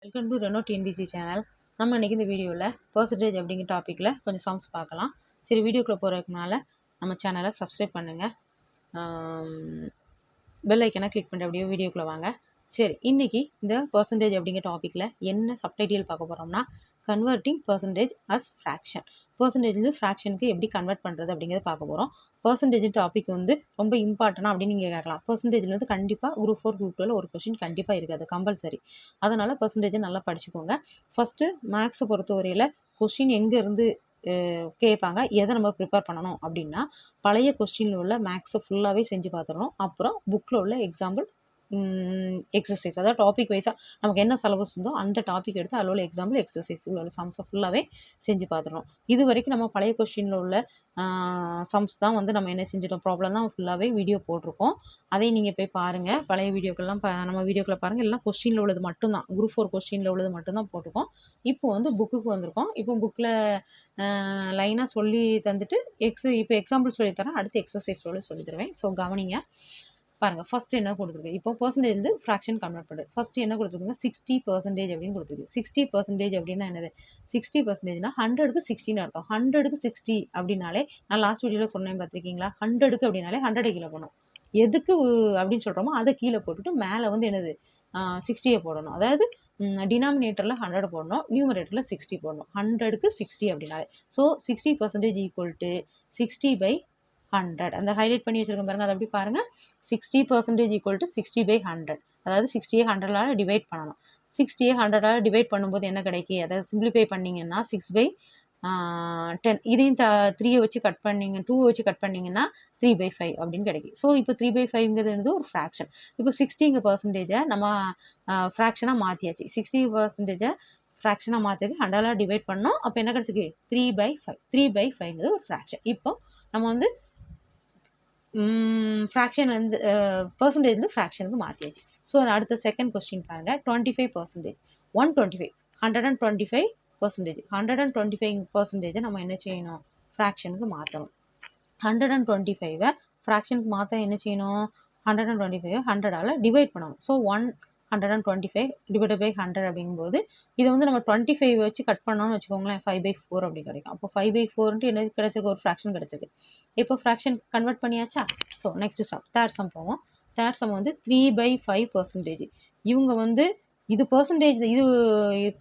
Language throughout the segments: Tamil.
வெல்கம் டு ரெனோ டிஎன்பிசி சேனல். நம்ம இன்றைக்கி இந்த வீடியோவில் பர்சன்டேஜ் அப்படிங்கிற டாப்பிக்கில் கொஞ்சம் சம்ஸ் பார்க்கலாம். சரி, வீடியோக்குள்ளே போகிறதுக்கு முன்னால் நம்ம சேனலை சப்ஸ்கிரைப் பண்ணுங்கள், பெல் ஐக்கனை கிளிக் பண்ணிட்டு அப்படியே வீடியோக்குள்ளே வாங்க. சரி, இன்றைக்கி இந்த பர்சன்டேஜ் அப்படிங்கிற டாப்பிக்கில் என்ன சப்டைட்டில் பார்க்க போகிறோம்னா, converting percentage as fraction. Percentage ஃப்ராக்ஷனுக்கு எப்படி கன்வெர்ட் பண்ணுறது அப்படிங்கிறத பார்க்க போகிறோம். பர்சன்டேஜ் டாபிக் ரொம்ப இம்பார்ட்டனா அப்படின்னு நீங்கள் கேட்கலாம். பர்சன்டேஜில் கண்டிப்பாக குரூப் 4 குரூப் 2 ஒரு கொஸ்டின் கண்டிப்பாக இருக்காது, கம்பல்சரி. அதனால் பர்சன்டேஜை நல்லா படிச்சுக்கோங்க. ஃபஸ்ட்டு மேக்ஸை பொறுத்தவரையில் கொஸ்டின் எங்கேருந்து கேட்பாங்க, எதை நம்ம ப்ரிப்பேர் பண்ணணும் அப்படின்னா, பழைய கொஸ்டினில் உள்ள மேக்ஸை ஃபுல்லாகவே செஞ்சு பார்த்துடணும். அப்புறம் புக்கில் உள்ள எக்ஸாம்பிள் எக்ஸசைஸ், அதாவது டாபிக் வைஸாக நமக்கு என்ன சிலபஸ் இருந்தோ அந்த டாபிக் எடுத்து அதில் உள்ள எக்ஸாம்பிள் எக்ஸசைஸ் உள்ள சம்ஸை ஃபுல்லாகவே செஞ்சு பார்த்துடணும். இது வரைக்கும் நம்ம பழைய கொஸ்டினில் உள்ள சம்ஸ் தான் நம்ம என்ன செஞ்சிட்டோம், ப்ராப்ளம் தான் ஃபுல்லாகவே வீடியோ போட்டிருக்கோம். அதையும் நீங்கள் போய் பாருங்கள். பழைய வீடியோக்கெல்லாம் நம்ம வீடியோக்களை பாருங்கள். எல்லாம் கொஸ்டினில் உள்ளது மட்டும்தான், குரூப் 4 கொஸ்டினில் உள்ளது மட்டும்தான் போட்டிருக்கோம். இப்போ புக்குக்கு வந்திருக்கோம். இப்போ புக்கில் லைனாக சொல்லி தந்துட்டு இப்போ எக்ஸாம்பிள் சொல்லித்தரேன், அடுத்து எக்ஸசைஸ் சொல்லி தருவேன். ஸோ கவனிங்க, பாருங்கள். ஃபஸ்ட்டு என்ன கொடுத்துருக்கு, இப்போ பர்சன்டேஜ் ஃப்ராக்ஷன் கன்வெர்ட் பண்ணுறது. ஃபஸ்ட்டு என்ன கொடுத்துருக்குங்க, 60% அப்படின்னு கொடுத்துருக்கு. 60% அப்படின்னா என்னது, 60%னா 100க்கு 60ன்னு அர்த்தம். 100க்கு 60 அப்படின்னாலே, நான் லாஸ்ட் வீடியோவில் சொன்னேன் பார்த்துருக்கீங்களா, 100க்கு அப்படின்னாலே 100 கீழே போடணும். எதுக்கு அப்படின்னு சொல்கிறோமோ அதை கீழே போட்டுட்டு மேலே என்னது 60யை போடணும். அதாவது டினாமினேட்டரில் 100 போடணும், நியூமரேட்டரில் 60 போடணும். 100க்கு 60 அப்படின்னாலே, ஸோ 60% ஈக்குவல் டு 60/100. அந்த ஹைலைட் பண்ணி வச்சுருக்கேன் பாருங்கள், அதை அப்படி பாருங்கள். 60% ஈக்குவல் டு 60/100. அதாவது 60யை 100ஆல் டிவைட் பண்ணணும். 60யை 100ஆல் டிவைட் பண்ணும்போது என்ன கிடைக்கும், அதாவது சிம்பிளிஃபை பண்ணிங்கன்னா 6/10. இதையும் 3யை வச்சு கட் பண்ணிங்க, 2 வச்சு கட் பண்ணிங்கன்னா 3/5 அப்படின்னு கிடைக்கும். ஸோ இப்போ 3/5ங்கிறது ஒரு ஃப்ராக்ஷன். இப்போ 60% நம்ம ஃப்ராக்ஷனாக மாற்றியாச்சு. 60% ஃப்ராக்ஷனாக மாற்றுறதுக்கு 100ஆல் டிவைட் பண்ணோம். அப்போ என்ன கிடச்சிருக்கு, 3/5. 3/5ங்கிறது ஒரு ஃப்ராக்ஷன். இப்போ நம்ம ஃப்ராக்ஷன் பர்சன்டேஜ் ஃப்ராக்ஷனுக்கு மாற்றியாச்சு. ஸோ அடுத்த செகண்ட் கொஸ்டின் பாருங்கள். 25%, 125, 125%. 125% நம்ம என்ன செய்யணும், ஃப்ராக்ஷனுக்கு மாற்றணும். 125 ஃப்ராக்ஷனுக்கு மாற்ற என்ன செய்யணும், 125 100ஆல் டிவைட் பண்ணணும். ஸோ 125 டிவைடட் பை 100 அப்படிங்கும்போது இதை நம்ம 25 வச்சு கட் பண்ணோம்னு வச்சுக்கோங்களேன், 5/4 அப்படி கிடைக்கும். அப்போ 5/4 என்ன கிடைச்சிருக்கு, ஒரு ஃப்ராக்ஷன் கிடைச்சிருக்கு. இப்போ ஃப்ராக்ஷன் கன்வெர்ட் பண்ணியாச்சா. So next sum, third sum போவோம். Third sum 3/5%. இவங்க இது பர்சன்டேஜ், இது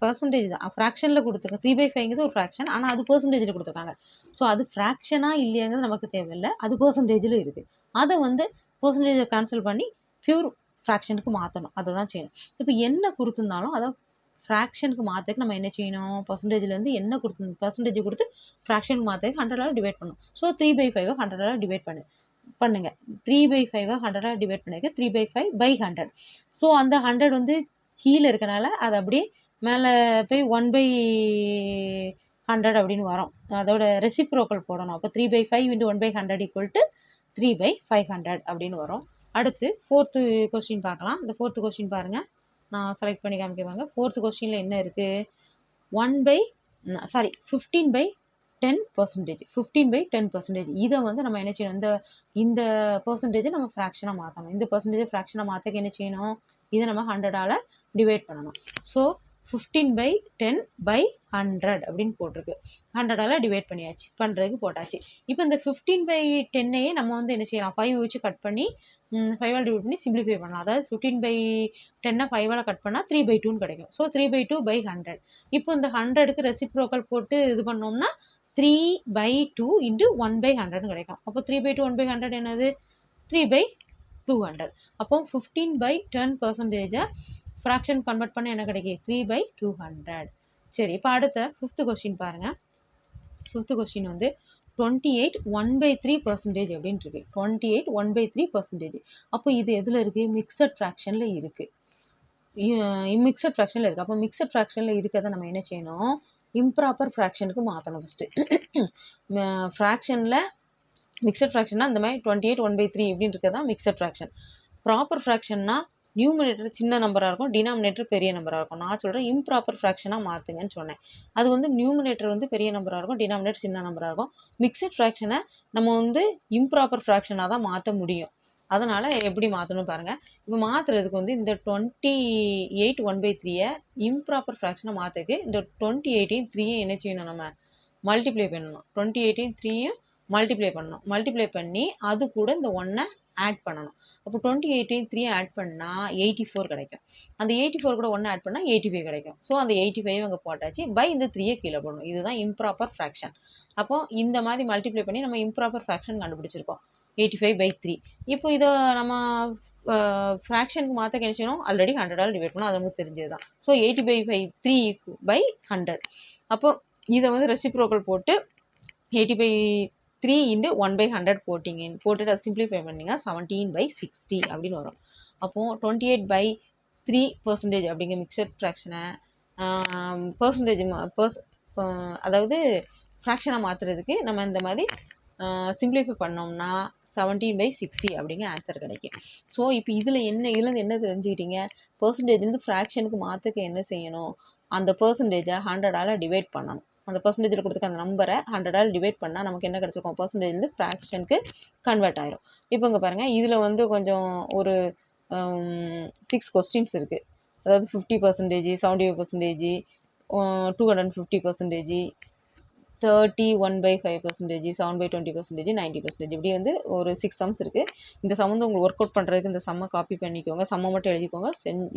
பர்சன்டேஜ் தான், ஃப்ராக்ஷனில் கொடுத்துருக்காங்க. 3/5ங்கிறது ஒரு ஃப்ராக்ஷன், ஆனால் அது பர்சன்டேஜில் கொடுத்துருக்காங்க. ஸோ அது ஃப்ராக்ஷனாக இல்லையாங்கிறது நமக்கு தேவையில்லை, அது பர்சன்டேஜில் இருக்குது. அதை பர்சன்டேஜை கேன்சல் பண்ணி பியூர் ஃப்ராக்ஷனுக்கு மாற்றணும். அதை தான் செய்யணும். இப்போ என்ன கொடுத்துருந்தாலும் அதை ஃப்ராக்ஷனுக்கு மாற்றதுக்கு நம்ம என்ன செய்யணும், பர்சன்டேஜ்லேருந்து என்ன பர்சன்டேஜ் கொடுத்து ஃப்ராக்ஷனுக்கு மாற்றதுக்கு 100ஆல் டிவைட் பண்ணணும். ஸோ 3/5 100ஆல் டிவைட் பண்ணுங்க. 3/5 100ஆல் டிவைட் பண்ணிக்க 3/5/100. ஸோ அந்த 100 கீழே இருக்கனால அதை அப்படியே மேலே போய் 1/100 அப்படின்னு வரும். அதோட ரெசிப்ரோக்கல் போடணும். அப்போ 3/5 × 1/100 ஈக்குவல் டு 3/500 அப்படின்னு வரும். அடுத்து ஃபோர்த்து கொஸ்டின் பார்க்கலாம். இந்த ஃபோர்த்து கொஸ்டின் பாருங்கள், நான் செலக்ட் பண்ணி காமிக்கவாங்க. ஃபோர்த்து கொஸ்டினில் என்ன இருக்குது, 15/10%. 15/10%. இதை நம்ம என்ன செய்யணும், இந்த பர்சன்டேஜை நம்ம ஃப்ராக்ஷனாக மாற்றணும். இந்த பர்சன்டேஜை ஃப்ராக்ஷனாக மாற்றக்கு என்ன செய்யணும், இதை நம்ம 100ஆல் டிவைட் பண்ணணும். ஸோ 15/10/100 அப்படின்னு போட்டிருக்கு. 100ஆல் டிவைட் பண்ணியாச்சு, பண்ணுறதுக்கு போட்டாச்சு. இப்போ இந்த 15/10ஐயே நம்ம என்ன செய்யலாம், 5 வச்சு கட் பண்ணி 5ஆல் டிவைட் பண்ணி சிம்பிளிஃபை பண்ணலாம். அதாவது 15/10 5ஆல் கட் பண்ணால் 3/2ன்னு கிடைக்கும். ஸோ 3/2/100. இப்போ இந்த 100க்கு ரெசிப்ரோக்கல் போட்டு இது பண்ணோம்னா 3/2 × 1/100 கிடைக்கும். அப்போ 3/2 1/100 என்னது, 3/200. அப்போ 15/10% ஃப்ராக்ஷன் கன்வெர்ட் பண்ண என்ன கிடைக்கும், 3/200. சரி, இப்போ அடுத்த ஃபிஃப்த் கொஸ்டின் பாருங்கள். ஃபிஃப்த் கொஸ்டின் 28 1/3% அப்படின்னு இருக்கு. 28 1/3%. அப்போ இது எதில் இருக்குது, மிக்சட் ஃப்ராக்ஷனில் இருக்குது. மிக்சட் ஃப்ராக்ஷனில் இருக்குது. அப்போ மிக்சட் ஃப்ராக்ஷனில் இருக்கிறத நம்ம என்ன செய்யணும், இம்ப்ராப்பர் ஃப்ராக்ஷனுக்கு மாற்றணும். ஃபஸ்ட்டு ஃப்ராக்ஷனில் மிக்சட் ஃப்ராக்ஷன்னா இந்த மாதிரி 28 1/3 இப்படின்னு இருக்கிறது தான் மிக்சட் ஃப்ராக்ஷன். ப்ராப்பர் ஃப்ராக்ஷன்னா நியூமரேட்டர் சின்ன நம்பராக இருக்கும், டினாமினேட்டர் பெரிய நம்பராக இருக்கும். நான் சொல்கிறேன் இம்ப்ராப்பர் ஃப்ராக்ஷனாக மாற்றுங்கன்னு சொன்னேன். அது நியூமரேட்டர் பெரிய நம்பராக இருக்கும், டினாமினேட்டர் சின்ன நம்பராக இருக்கும். மிக்சட் ஃப்ராக்ஷனை நம்ம இம்ப்ராப்பர் ஃப்ராக்ஷனாக தான் மாற்ற முடியும். அதனால் எப்படி மாற்றணும் பாருங்கள். இப்போ மாற்றுறதுக்கு வந்து இந்த 28 1/3 இம்ப்ராப்பர் ஃப்ராக்ஷனாக மாற்றுறதுக்கு இந்த 28ஐயும் 3ஐயும் என்ன செய்யணும், நம்ம மல்டிப்ளை பண்ணணும். 28ஐயும் 3ஐயும் மல்டிப்ளை பண்ணணும். மல்டிப்ளை பண்ணி அது கூட இந்த 1ஐ ஆட் பண்ணணும். அப்போ 28ஐயும் 3ஐயும் ஆட் பண்ணால் 84 கிடைக்கும். அந்த 84 கூட 1 ஆட் பண்ணால் 85 கிடைக்கும். ஸோ அந்த 85 அங்கே போட்டாச்சு. பை இந்த 3ஐ கீழே போடணும். இதுதான் இம்ப்ராப்பர் ஃப்ராக்ஷன். அப்போ இந்த மாதிரி மல்டிப்ளை பண்ணி நம்ம இம்ப்ராப்பர் ஃப்ராக்ஷன் கண்டுபிடிச்சிருக்கோம். 85/3. இப்போ இதை நம்ம ஃப்ராக்ஷனுக்கு மாற்ற என்ன செய்யணும், ஆல்ரெடி 100ஆல் டிவைட் பண்ணணும். அது நமக்கு தெரிஞ்சது தான். ஸோ 80/3/100. அப்போ இதை வந்து ரெசிப்ரோக்கல் போட்டு 80/3 × 1/100 போட்டுட்டு அதை சிம்பிளிஃபை பண்ணிங்கன்னா 17/60 அப்படின்னு வரும். அப்போது 28/3% அப்படிங்கிற மிக்சட் ஃப்ராக்ஷனை அதாவது ஃப்ராக்ஷனை மாற்றுறதுக்கு நம்ம இந்த மாதிரி சிம்பிளிஃபை பண்ணோம்னா 17/60 அப்படிங்கிற ஆன்சர் கிடைக்கும். ஸோ இப்போ இதுலேருந்து என்ன தெரிஞ்சுக்கிட்டீங்க, பெர்சன்டேஜ்லேருந்து ஃப்ராக்ஷனுக்கு மாற்றுக்க என்ன செய்யணும், அந்த பெர்சன்டேஜை 100ஆல் டிவைட் பண்ணணும். அந்த பெர்சன்டேஜில் கொடுத்துருக்க அந்த நம்பரை 100ஆல் டிவைட் பண்ணால் நமக்கு என்ன கிடச்சிருக்கும், பெர்சன்டேஜ்லேருந்து ஃப்ராக்ஷனுக்கு கன்வெர்ட் ஆயிரும். இப்போ இங்கே பாருங்கள், இதில் வந்து கொஞ்சம் ஒரு 6 கொஸ்டின்ஸ் இருக்குது. அதாவது 50%, 75%, 250%, 31/5%, 7/20%, 90%, இப்படி வந்து ஒரு 6 சம்ஸ் இருக்குது. இந்த சம் வந்து உங்களுக்கு ஒர்க் அவுட் பண்ணுறதுக்கு இந்த சம்மை காப்பி பண்ணிக்கோங்க. சம்மை மட்டும் எழுதிக்கோங்க.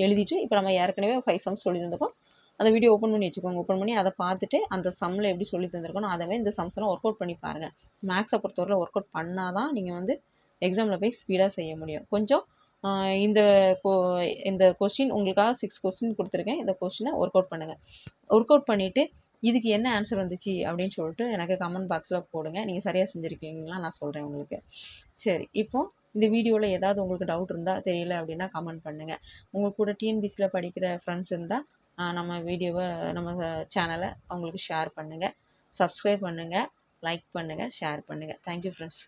எழுதிட்டு இப்போ நம்ம ஏற்கனவே 5 சம்ஸ் சொல்லி தந்திருக்கோம். அந்த வீடியோ ஓப்பன் பண்ணி வச்சுக்கோங்க. ஓப்பன் பண்ணி அதை பார்த்துட்டு அந்த சம்மில் எப்படி சொல்லி தந்திருக்கணும் அதே இந்த சம்ஸ்லாம் ஒர்க் அவுட் பண்ணி பாருங்கள். மேக்ஸை பொறுத்தவரை ஒர்க் அவுட் பண்ணால் தான் நீங்கள் வந்து எக்ஸாமில் போய் ஸ்பீடாக செய்ய முடியும். கொஞ்சம் இந்த கொஸ்டின் உங்களுக்காக 6 கொஸ்டின் கொடுத்துருக்கேன். இந்த கொஸ்டினை ஒர்க் அவுட் பண்ணுங்கள். ஒர்க் அவுட் பண்ணிவிட்டு இதுக்கு என்ன ஆன்சர் வந்துச்சு அப்படின்னு சொல்லிட்டு எனக்கு கமெண்ட் பாக்ஸில் போடுங்க. நீங்கள் சரியாக செஞ்சுருக்கீங்களா நான் சொல்கிறேன் உங்களுக்கு. சரி, இப்போது இந்த வீடியோவில் ஏதாவது உங்களுக்கு டவுட் இருந்தால் தெரியல அப்படின்னா கமெண்ட் பண்ணுங்கள். உங்களுக்கு கூட டிஎன்பிசியில் படிக்கிற ஃப்ரெண்ட்ஸ் இருந்தால் நம்ம சேனலை அவங்களுக்கு ஷேர் பண்ணுங்கள். சப்ஸ்கிரைப் பண்ணுங்கள், லைக் பண்ணுங்கள், ஷேர் பண்ணுங்கள். Thank you friends.